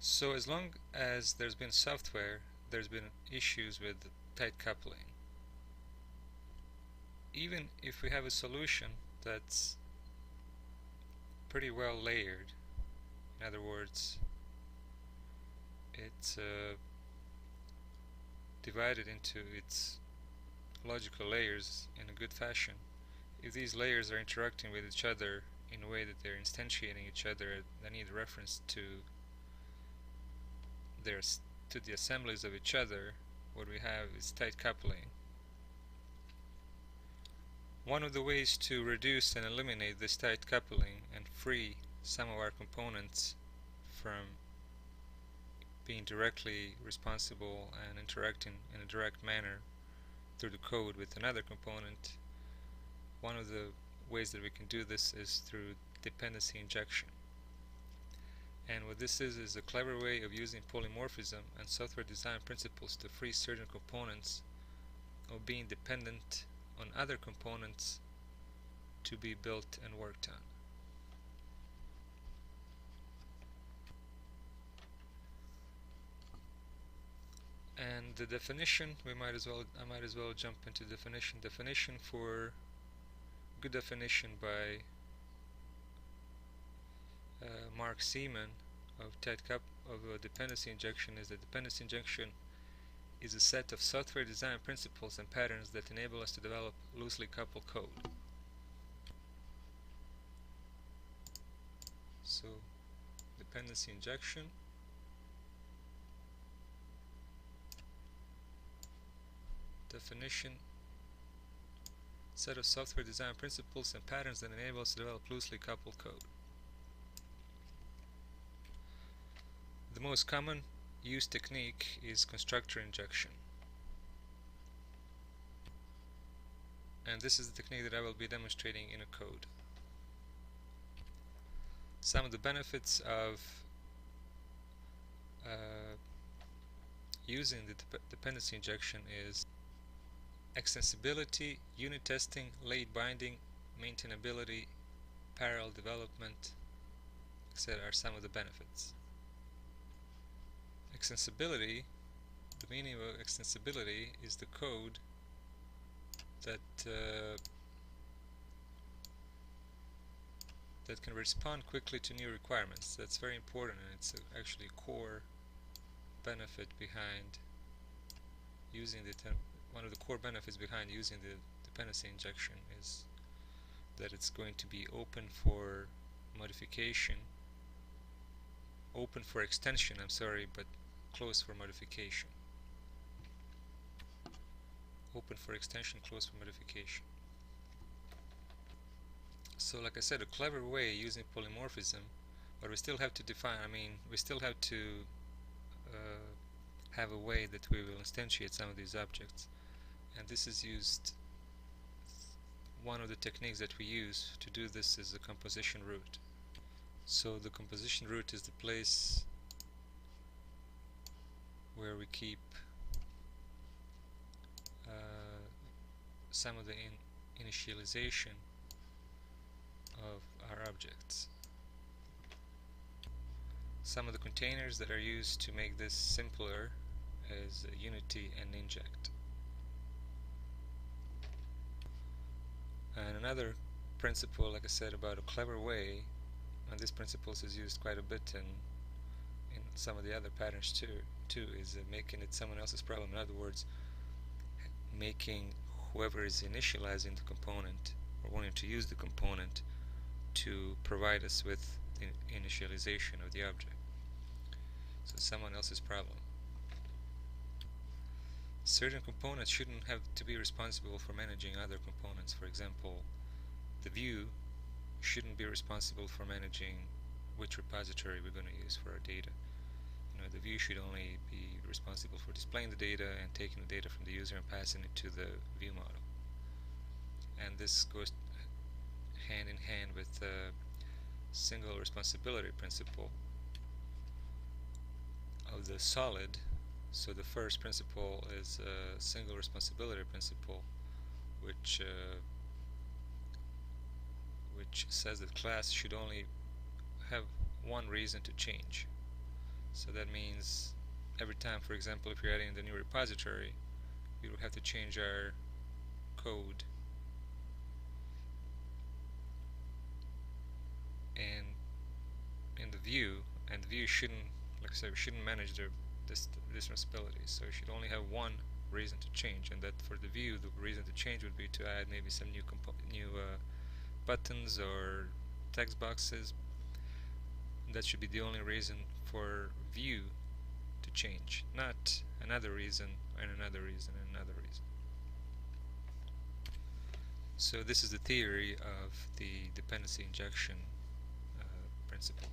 So as long as there's been software, there's been issues with tight coupling. Even if we have a solution that's pretty well layered, in other words, it's divided into its logical layers in a good fashion. If these layers are interacting with each other in a way that they're instantiating each other, they need reference to the assemblies of each other. What we have is tight coupling. One of the ways to reduce and eliminate this tight coupling and free some of our components from being directly responsible and interacting in a direct manner through the code with another component, one of the ways that we can do this is through dependency injection. And what this is a clever way of using polymorphism and software design principles to free certain components of being dependent on other components to be built and worked on. And the definition, I might as well jump into definition. Definition for good definition by Mark Seaman of dependency injection is that dependency injection is a set of software design principles and patterns that enable us to develop loosely coupled code. So, dependency injection definition, set of software design principles and patterns that enable us to develop loosely coupled code. The most common used technique is constructor injection. And this is the technique that I will be demonstrating in a code. Some of the benefits of using the dependency injection is extensibility, unit testing, late binding, maintainability, parallel development, etc. are some of the benefits. Extensibility, the meaning of extensibility is the code that that can respond quickly to new requirements. That's very important, and it's actually a core benefit behind using one of the core benefits behind using the dependency injection is that it's going to be open for modification, open for extension, but closed for modification. Open for extension, closed for modification. So like I said, a clever way using polymorphism, but we still have to define, we still have to have a way that we will instantiate some of these objects. And this is used, one of the techniques that we use to do this is the composition root. So the composition root is the place where we keep some of the initialization of our objects. Some of the containers that are used to make this simpler is Unity and Inject. And another principle, like I said, about a clever way, and this principle is used quite a bit in some of the other patterns too, is making it someone else's problem. In other words, making whoever is initializing the component or wanting to use the component to provide us with the initialization of the object. So someone else's problem. Certain components shouldn't have to be responsible for managing other components. For example, the view shouldn't be responsible for managing which repository we're going to use for our data. The view should only be responsible for displaying the data and taking the data from the user and passing it to the view model. And this goes hand in hand with the single responsibility principle of the solid. So the first principle is a single responsibility principle, which says that class should only have one reason to change. So that means every time, for example, if you're adding the new repository, we will have to change our code, and in the view, and the view shouldn't, like I said, we shouldn't manage this responsibility. So we should only have one reason to change, and that for the view, the reason to change would be to add maybe some new buttons or text boxes. That should be the only reason for view to change, not another reason and another reason and another reason. So this is the theory of the dependency injection principle.